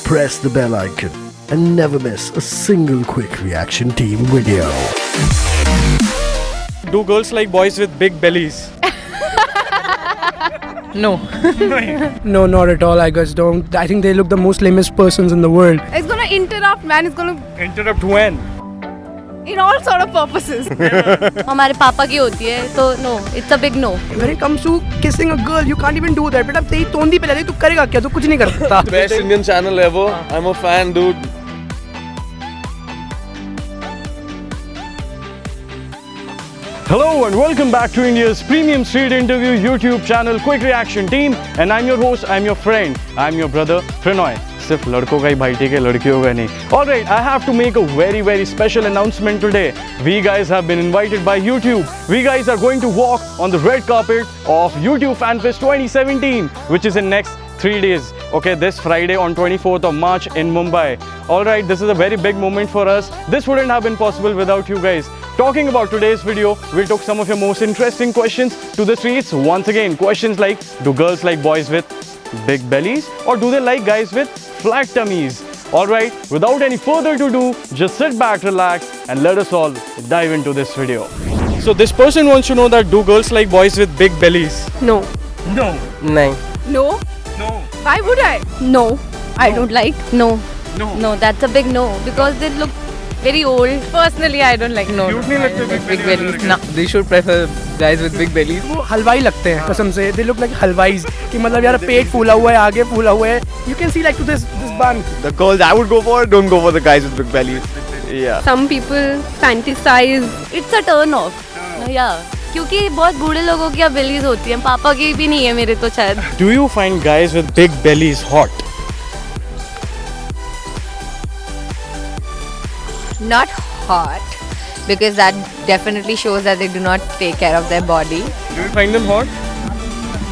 press the bell icon and never miss a single Quick Reaction Team video. Do girls like boys with big bellies? No. No, not at all. I guess don't. I think they look the most lamest persons in the world. It's gonna interrupt, man. It's gonna Interrupt when? in all sort of purposes. हमारे पापा की होती है तो no, it's a big no. When it comes to kissing a girl, you can't even do that. बेटा तेरी तोंदी पे लगी, तू करेगा क्या? तू कुछ नहीं कर सकता. Best Indian channel ever. I'm a fan, dude. Hello and welcome back to India's premium street interview YouTube channel Quick Reaction Team, and I'm your host, I'm your friend, I'm your brother Pranoy. सिर्फ लड़कों का ही भाई ठीक है, लड़कियों का नहीं. Alright, I have to make a very special announcement today. We guys have been invited by YouTube. We guys are going to walk on the red carpet of YouTube FanFest 2017, which is in next 3 days. Okay, this Friday on 24th of March in Mumbai. Alright, this is a very big moment for us. This wouldn't have been possible without you guys. Talking about today's video, we took some of your most interesting questions to the streets. Once again, questions like, do girls like boys with big bellies or do they like guys with flat tummies? Alright, without any further ado, just sit back, relax and let us all dive into this video. So this person wants to know that do girls like boys with big bellies? No. No. नहीं. No? No. Why would I? No, I don't like. No, No. no, that's a big no because they look very old. Personally, I don't like no. Cute नहीं लगते Big bellies. No. They should prefer guys with big bellies. वो हलवाई लगते हैं कसम से. They look like हलवाईज कि मतलब यार पेट फूला हुआ है, आगे फूला हुआ है. You can see like to this bun. The girls I would go for don't go for the guys with big bellies. Yeah. Some people fantasize. It's a turn off. Yeah. क्योंकि बहुत बूढ़े लोगों की bellies होती हैं, पापा की भी नहीं है मेरे तो शायद. Do you find guys with big bellies hot? Not hot, because that definitely shows that they do not take care of their body. Do you find them hot?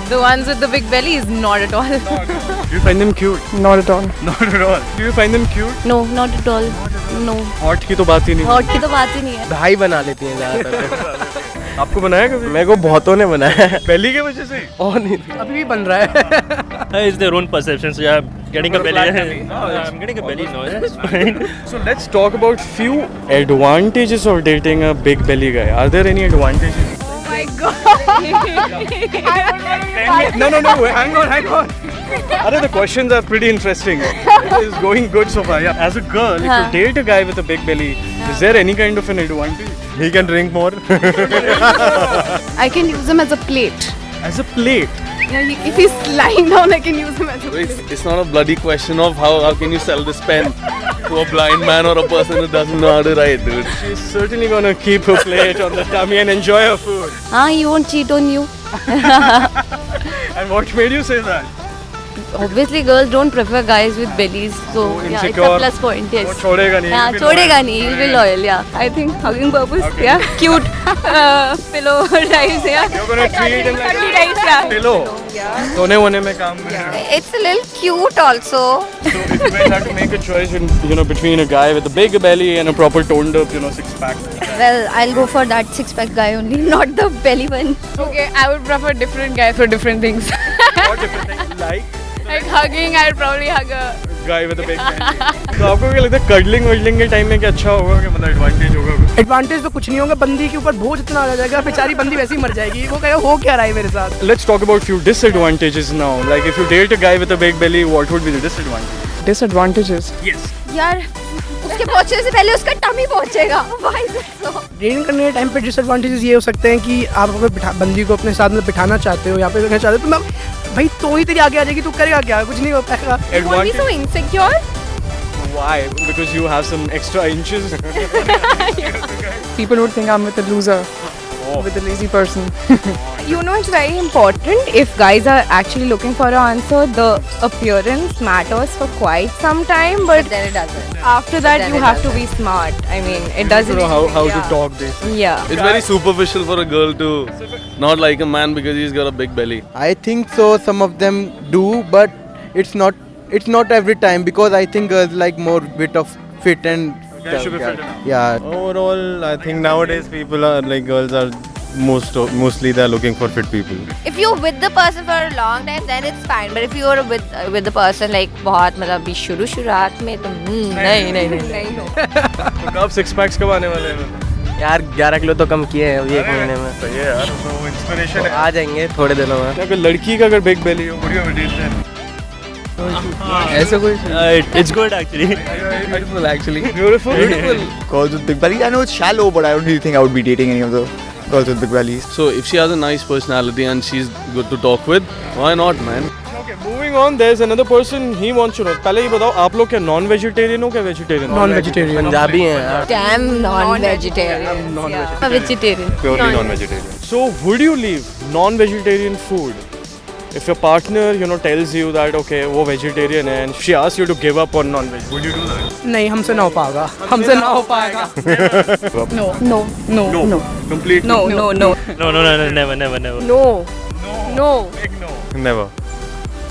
The ones with the big bellies, not at all. Do you find them cute? Not at all. Not at all. Do you find them cute? No, not at all. No. Hot की तो बात ही नहीं. Hot की तो बात ही नहीं है. भाई बना लेती हैं ज़्यादातर. आपको बनाया कभी? मेरे को बहुतों ने बनाया है. belly के वजह से? और नहीं. अभी भी बन रहा है. It's their own perceptions. Yeah, getting a belly. I'm getting a belly. No, it's fine. So let's talk about few advantages of dating a big belly guy. Are there any advantages? Oh my god. No. Hang on. Arey, the questions are pretty interesting. It is going good so far. Yeah. As a girl, if you date a guy with a big belly, is there any kind of an advantage? He can drink more. I can use him as a plate. As a plate. Yeah, if he's lying down, I can use him as a plate. It's not a bloody question of how can you sell this pen to a blind man or a person who doesn't know how to write, dude. She's certainly gonna keep her plate on the tummy and enjoy her food. हाँ, he won't cheat on you. And what made you say that? Obviously, girls don't prefer guys with bellies, so yeah, it's a insecure. plus point. Yes. वो छोड़ेगा नहीं. हाँ, he'll be छोड़ेगा loyal. नहीं. He'll be loyal. Yeah. I think hugging purpose. Okay. Yeah. Cute. Pillow rice. Yeah. You're gonna treat him like Curly rice. Yeah. pillow. सोने वोने में काम में. It's a little cute also. So if you guys have to make a choice, between a guy with a big belly and a proper toned up, six-pack. Well, I'll go for that six-pack guy only, not the belly one. Okay, I would prefer different guys for different things. What different things like? Like hugging, I'd probably hug a. Guy with a big belly. तो आपको क्या लगता है cuddling के time में क्या अच्छा होगा कि मतलब एडवांटेज होगा? एडवांटेज तो कुछ नहीं होगा. बंदी के ऊपर बोझ इतना आ जाएगा, बेचारी बंदी वैसे ही मर जाएगी. वो कहेगा हो क्या रहा है मेरे साथ. Let's talk about few disadvantages now. Like if you date a guy with a big belly, what would be the disadvantage? Disadvantages. Yes. यार, उसके पहुंचने से पहले उसका टमी पहुंचेगा. Why is it so? Dating करने के टाइम पे डिसएडवांटेजेस ये हो सकते हैं कि आप अगर बंदी को अपने साथ में बिठाना चाहते हो या फिर रखना चाहते हो तो मैं भाई तो ही तेरी आगे आ जाएगी. तू करेगा क्या? कुछ नहीं हो पाएगा. You won't be so insecure. Why? Because you have some extra inches. People would think I'm with a loser, with a lazy person. You know, it's very important if guys are actually looking for an answer. The appearance matters for quite some time, but Then it doesn't. after that Then you it have to doesn't. be smart. I mean, it You doesn't. know how to yeah. talk this. Yeah. It's very superficial for a girl to not like a man because he's got a big belly. I think so. Some of them do, but it's not every time because I think girls like more bit of fit and Guys should be fit enough. yeah. Overall, I think nowadays people are like girls are mostly they're looking for fit people. If you're with the person for a long time, then it's fine. But if you're with the person like बहुत मतलब भी शुरुआत में तो नहीं. कब six packs कब आने वाले हैं? यार 11 किलो तो कम किए हैं अभी 1 महीने में. सही है यार, तो इंस्पिरेशन है. आ जाएंगे थोड़े दिनों में. अगर लड़की का अगर बिग बेली हो, बढ़िया बेटी ऐसा कोई It's good actually. beautiful actually. Beautiful. Girls with big bellies, I know it's shallow, but I don't really think I would be dating any of the girls with big bellies. So if she has a nice personality and she's good to talk with, why not, man? Okay, moving on, there's another person, he wants to know. पहले ये बताओ, आप लोग क्या non vegetarian हो क्या vegetarian? Non vegetarian. Punjabi हैं यार. Damn non-vegetarian. Vegetarian. Purely non-vegetarian. So would you leave non-vegetarian food if your partner, tells you that okay, वो vegetarian है and she asks you to give up on non-veg? Would you do that? नहीं, हमसे ना हो पाएगा. हमसे ना हो पाएगा. No, no, no, no. Completely. No, no, no. No, never. No. No. Big no. Never.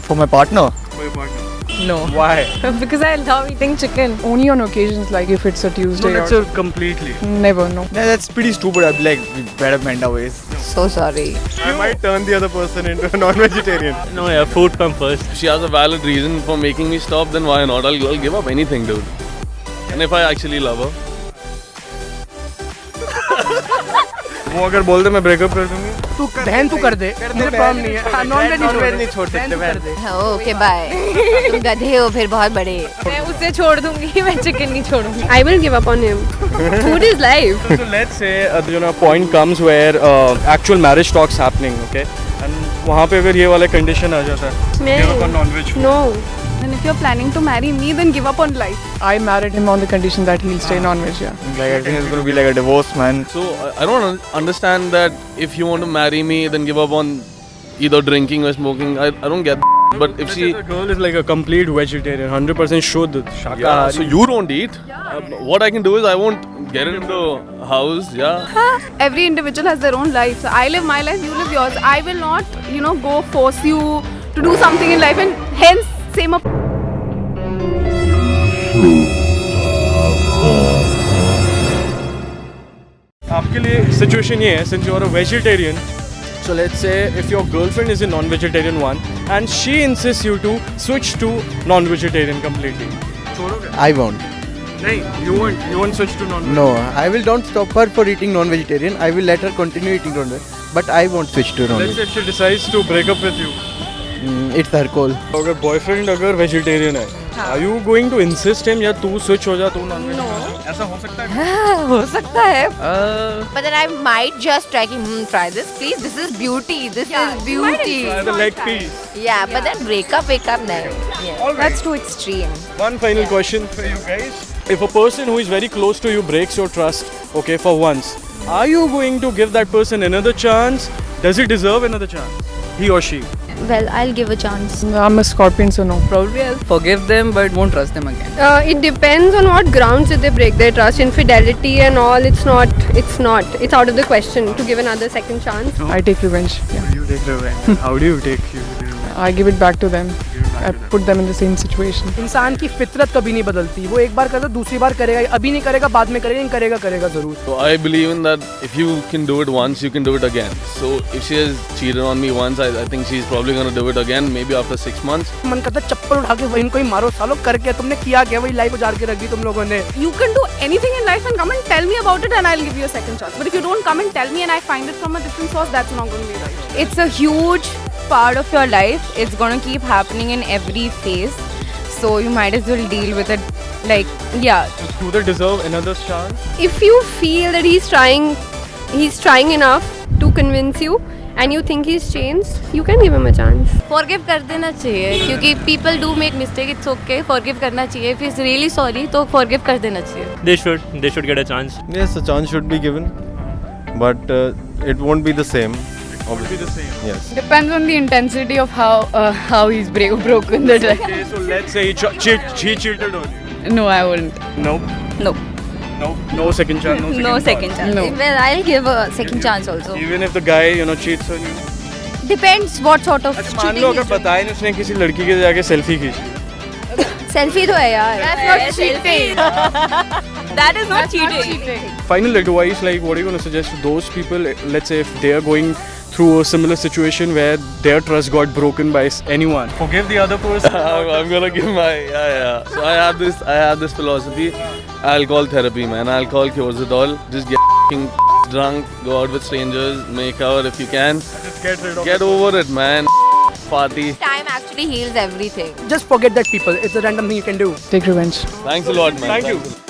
For my partner? For your partner. No. Why? Because I love eating chicken. Only on occasions, like if it's a Tuesday. No, that's completely. Never, no. Yeah, that's pretty stupid. I'd be like, we better mend our ways. So sorry. I might turn the other person into a non-vegetarian. No, yeah, food come first. If she has a valid reason for making me stop, then why not? I'll give up anything, dude. And if I actually love her. वो अगर बोल दे मैं breakup कर दूंगी. तू बहन तू कर दे. मुझे प्रॉब्लम नहीं है. नॉन वेज नहीं छोड़ सकते. बहन कर दे. Okay bye. तुम गधे हो फिर बहुत बड़े. मैं उसे छोड़ दूंगी, मैं चिकन नहीं छोड़ूंगी. I will give up on him. Food is life. So let's say a point comes where actual marriage talks happening, okay? And वहाँ पे अगर ये वाला condition आ जाता है, give up on non-veg food. No. And if you're planning to marry me, then give up on life. I married him on the condition that he'll stay non-veg, yeah. Like, I think it's going to be like a divorce, man. So I don't understand that if you want to marry me, then give up on either drinking or smoking. I don't get that. But if she... The girl is like a complete vegetarian, 100% shuddh, shakahari. Yeah, so you don't eat. What I can do is I won't get in the house, yeah. Every individual has their own life. So I live my life, you live yours. I will not, go force you to do something in life, and hence same up. आपके लिए situation ये है, since you are a vegetarian, so let's say if your girlfriend is a non-vegetarian one and she insists you to switch to non-vegetarian completely. छोड़ोगे? I won't. नहीं, you won't switch to non-vegetarian. No, I will don't stop her for eating non-vegetarian. I will let her continue eating non-veg. But I won't switch to Let's non-veg. say if she decides to break up with you. It's her call. अगर boyfriend अगर vegetarian है, are you going to insist him या तू switch हो जा तू non-veg? No. ऐसा हो सकता है? हो सकता है. But then I might just try try this, please. This is beauty. This is beauty. Try the leg piece. Yeah, but then break up, no. Yeah. That's too extreme. One final question for you guys. If a person who is very close to you breaks your trust, okay, for once, are you going to give that person another chance? Does he deserve another chance? He or she? Well, I'll give a chance. I'm a Scorpion, so no. Probably I'll forgive them, but won't trust them again. It depends on what grounds did they break their trust. Infidelity and all, it's not. It's out of the question to give another second chance. I take revenge. Yeah. You take revenge. How do you take revenge? I give it back to them. I put them in the same situation. इंसान की फितरत कभी नहीं बदलती. वो एक बार करता दूसरी बार करेगा. अभी नहीं करेगा बाद में करेगा. नहीं करेगा ज़रूर. So I believe in that if you can do it once, you can do it again. So if she has cheated on me once, I think she's probably going to do it again, maybe after 6 months. मन करता चप्पल उठा के इनको ही मारो. सालों करके तुमने किया क्या? वही लाइफ उजाड़ के रख दी तुम लोगों ने. You can do anything in life and come and tell me about it, and I'll give you a second chance. But if you don't come and tell me and I find it from a different source, that's not going to be right. It's a huge part of your life. It's going to keep happening in every phase. So you might as well deal with it. Like, yeah. Do they deserve another chance? If you feel that he's trying enough to convince you, and you think he's changed, you can give him a chance. Forgive कर देना चाहिए क्योंकि people do make mistake. It's okay. Forgive करना चाहिए. If he's really sorry, तो forgive कर देना चाहिए. They should get a chance. Yes, a chance should be given. But it won't be the same. Would be the same. Yes. Depends on the intensity of how he's broken the trust. Okay, so let's say he cheated on you. No, I wouldn't. Nope. No. No second chance. No second chance. No. Well, I'll give a second chance also. Even if the guy cheats on you. Depends what sort of अच्छा मान लो अगर बताया नहीं उसने किसी लड़की के जाके सेल्फी खींची. Selfie तो है यार. That's not cheating. That is not cheating. Final advice, like what are you going to suggest to those people, let's say if they are going through a similar situation where their trust got broken by anyone? Forgive the other person. I'm gonna give my So I have this philosophy. Alcohol therapy, man. Alcohol cures it all. Just get f***ing drunk, go out with strangers, make out if you can. Just Get over it, man. Party. Time actually heals everything. Just forget that people. It's a random thing you can do. Take revenge. Thanks a lot, man. Thank you.